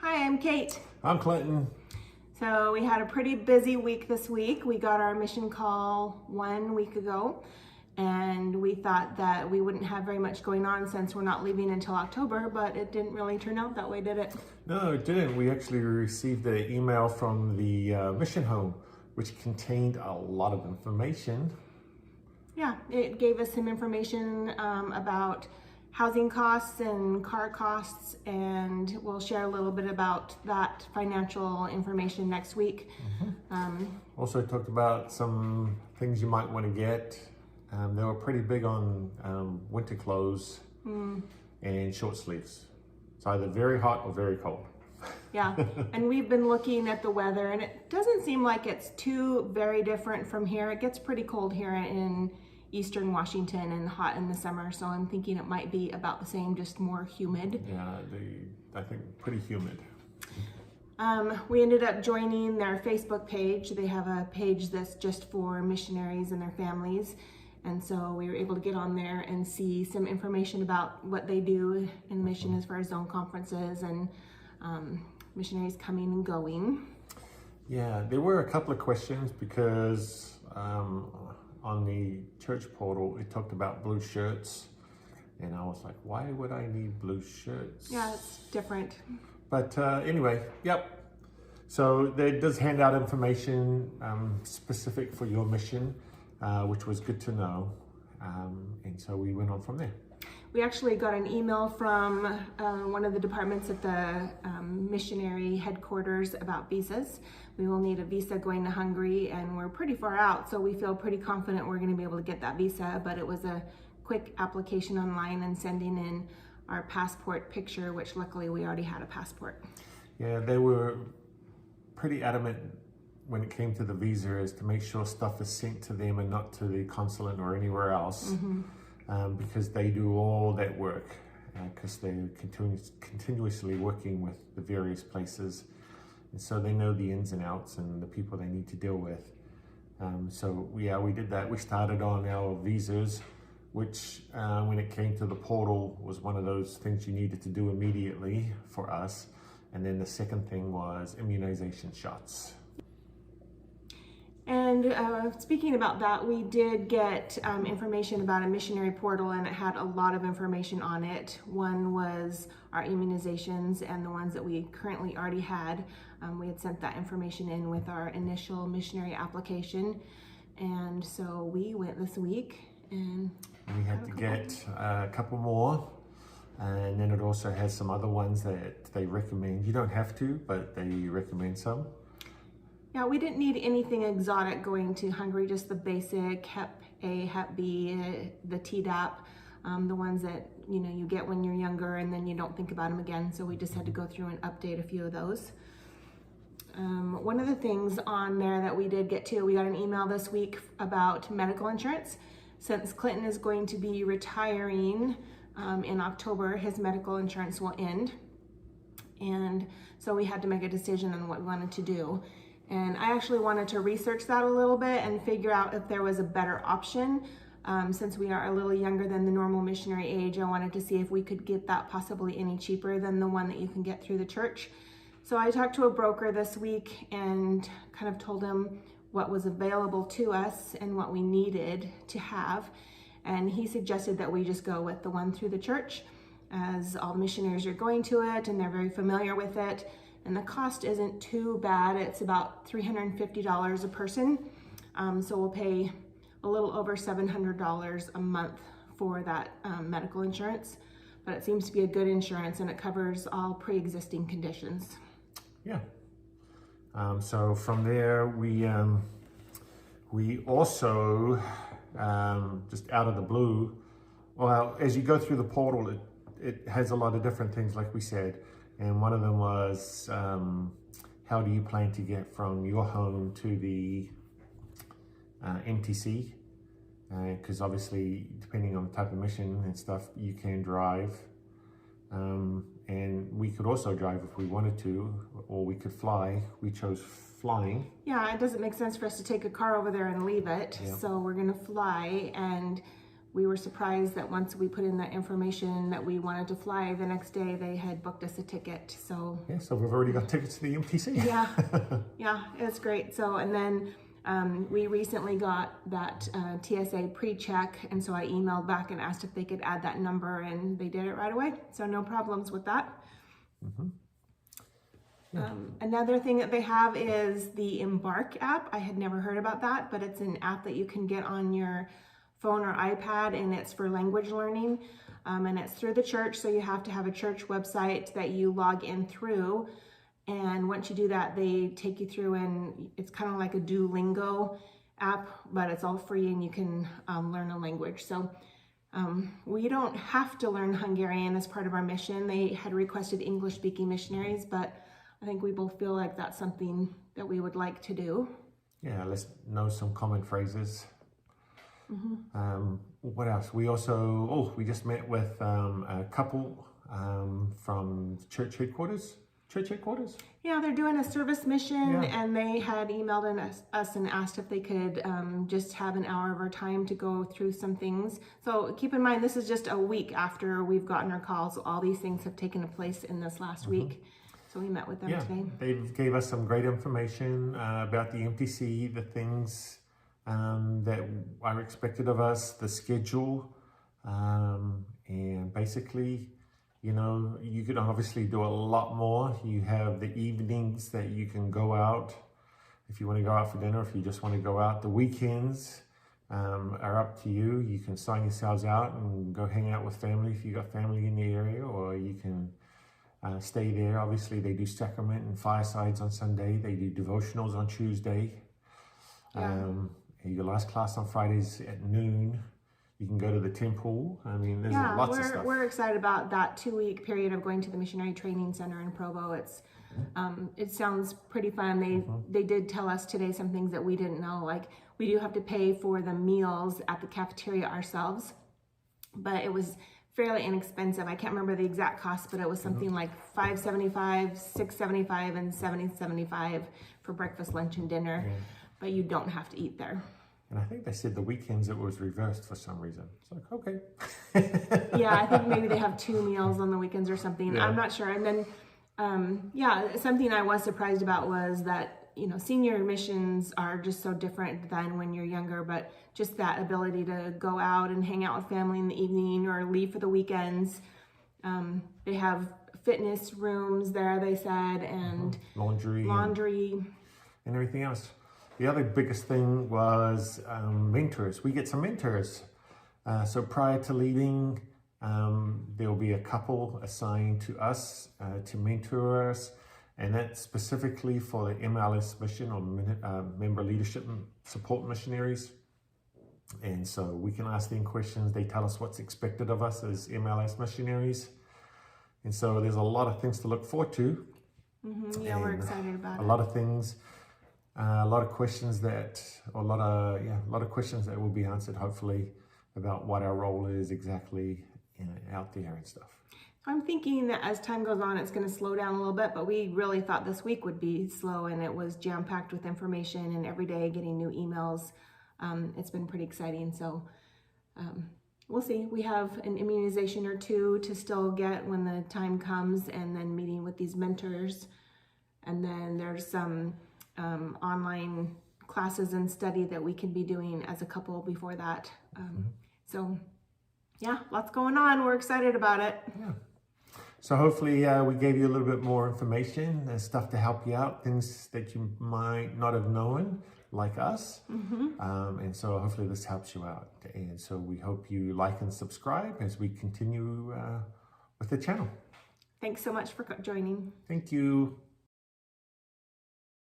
Hi, I'm Kate. I'm Clinton. So we had a pretty busy week this week. We got our mission call 1 week ago, and we thought that we wouldn't have very much going on since we're not leaving until October, but it didn't really turn out that way, did it? No, it didn't. We actually received an email from the mission home, which contained a lot of information. Yeah, it gave us some information about housing costs and car costs, and we'll share a little bit about that financial information next week. Also talked about some things you might want to get. They were pretty big on winter clothes and short sleeves. It's either very hot or very cold. Yeah, and we've been looking at the weather, and it doesn't seem like it's too very different from here. It gets pretty cold here in Eastern Washington and hot in the summer, so I'm thinking it might be about the same, just more humid. Yeah, I think pretty humid. We ended up joining their Facebook page. They have a page that's just for missionaries and their families, and so we were able to get on there and see some information about what they do in mission as far as zone conferences and missionaries coming and going. Yeah, there were a couple of questions because on the church portal, it talked about blue shirts. And I was like, why would I need blue shirts? Yeah, it's different. But anyway, yep. So it does hand out information specific for your mission, which was good to know. And so we went on from there. We actually got an email from one of the departments at the missionary headquarters about visas. We will need a visa going to Hungary, and we're pretty far out, so we feel pretty confident we're going to be able to get that visa, but it was a quick application online and sending in our passport picture, which luckily we already had a passport. Yeah, they were pretty adamant when it came to the visa is to make sure stuff is sent to them and not to the consulate or anywhere else. Because they do all that work, because they're continuously working with the various places, and so they know the ins and outs and the people they need to deal with. So yeah, we did that. We started on our visas, which when it came to the portal was one of those things you needed to do immediately for us. And then the second thing was immunization shots. And speaking about that, we did get information about a missionary portal, and it had a lot of information on it. One was our immunizations and the ones that we currently already had. We had sent that information in with our initial missionary application. And so we went this week and we had to get a couple more. And then it also has some other ones that they recommend. You don't have to, but they recommend some. Yeah, we didn't need anything exotic going to Hungary, just the basic Hep A, Hep B, the Tdap, the ones that you get when you're younger and then you don't think about them again. So we just had to go through and update a few of those. One of the things on there that we did get to, we got an email this week about medical insurance. Since Clinton is going to be retiring in October, his medical insurance will end. And so we had to make a decision on what we wanted to do. And I actually wanted to research that a little bit and figure out if there was a better option. Since we are a little younger than the normal missionary age, I wanted to see if we could get that possibly any cheaper than the one that you can get through the church. So I talked to a broker this week and kind of told him what was available to us and what we needed to have. And he suggested that we just go with the one through the church, as all the missionaries are going to it and they're very familiar with it. And the cost isn't too bad. It's about $350 a person. So we'll pay a little over $700 a month for that medical insurance. But it seems to be a good insurance, and it covers all pre-existing conditions. Yeah. So from there, we also, just out of the blue, well, as you go through the portal, it has a lot of different things, like we said. And one of them was, how do you plan to get from your home to the MTC? Because obviously, depending on the type of mission and stuff, you can drive. And we could also drive if we wanted to, or we could fly. We chose flying. Yeah, it doesn't make sense for us to take a car over there and leave it. Yeah. So we're gonna fly, and we were surprised that once we put in that information that we wanted to fly, the next day they had booked us a ticket. So yeah, so we've already got tickets to the MTC. yeah, yeah, it's great. So, and then we recently got that TSA pre-check, and so I emailed back and asked if they could add that number, and they did it right away. So no problems with that. Mm-hmm. Yeah. Another thing that they have is the Embark app. I had never heard about that, but it's an app that you can get on your phone or iPad, and it's for language learning, and it's through the church, so you have to have a church website that you log in through, and once you do that, they take you through, and it's kind of like a Duolingo app, but it's all free, and you can learn a language. So we don't have to learn Hungarian as part of our mission. They had requested English-speaking missionaries, but I think we both feel like that's something that we would like to do. Yeah, let's know some common phrases. Mm-hmm. What else? We also, we just met with a couple from church headquarters. Yeah, they're doing a service mission, Yeah. and they had emailed us and asked if they could just have an hour of our time to go through some things. So keep in mind, this is just a week after we've gotten our calls. All these things have taken place in this last week. So we met with them today. They gave us some great information about the MTC, the things that are expected of us, the schedule, and basically, you know, you can obviously do a lot more. You have the evenings that you can go out if you want to go out for dinner, if you just want to go out. The weekends are up to you. You can sign yourselves out and go hang out with family if you got family in the area, or you can stay there. Obviously, they do sacrament and firesides on Sunday. They do devotionals on Tuesday. Yeah. Your last class on Fridays at noon. You can go to the temple. I mean, there's lots of stuff. We're excited about that 2-week period of going to the Missionary Training Center in Provo. It sounds pretty fun. They did tell us today some things that we didn't know. Like, we do have to pay for the meals at the cafeteria ourselves, but it was fairly inexpensive. I can't remember the exact cost, but it was something like $5.75, $6.75, and $7.75 for breakfast, lunch, and dinner. Yeah. But you don't have to eat there. And I think they said the weekends it was reversed for some reason. It's like, okay. Yeah, I think maybe they have 2 meals on the weekends or something. Yeah. I'm not sure. And then, something I was surprised about was that, you know, senior missions are just so different than when you're younger, but just that ability to go out and hang out with family in the evening or leave for the weekends. They have fitness rooms there, they said, and laundry. And everything else. The other biggest thing was mentors. We get some mentors. So prior to leaving, there will be a couple assigned to us to mentor us, and that's specifically for the MLS mission, or Member Leadership and Support Missionaries. And so we can ask them questions. They tell us what's expected of us as MLS missionaries. And so there's a lot of things to look forward to. Yeah, we're excited about it. A lot of things. A lot of questions that will be answered, hopefully, about what our role is exactly out there and stuff. I'm thinking that as time goes on, it's going to slow down a little bit, but we really thought this week would be slow, and it was jam-packed with information, and every day getting new emails. It's been pretty exciting, so we'll see. We have an immunization or 2 to still get when the time comes, and then meeting with these mentors, and then there's some online classes and study that we can be doing as a couple before that. So yeah, lots going on. We're excited about it. Yeah. So hopefully we gave you a little bit more information and stuff to help you out, things that you might not have known, like us. And so hopefully this helps you out. And so we hope you like and subscribe as we continue with the channel. Thanks so much for joining. Thank you.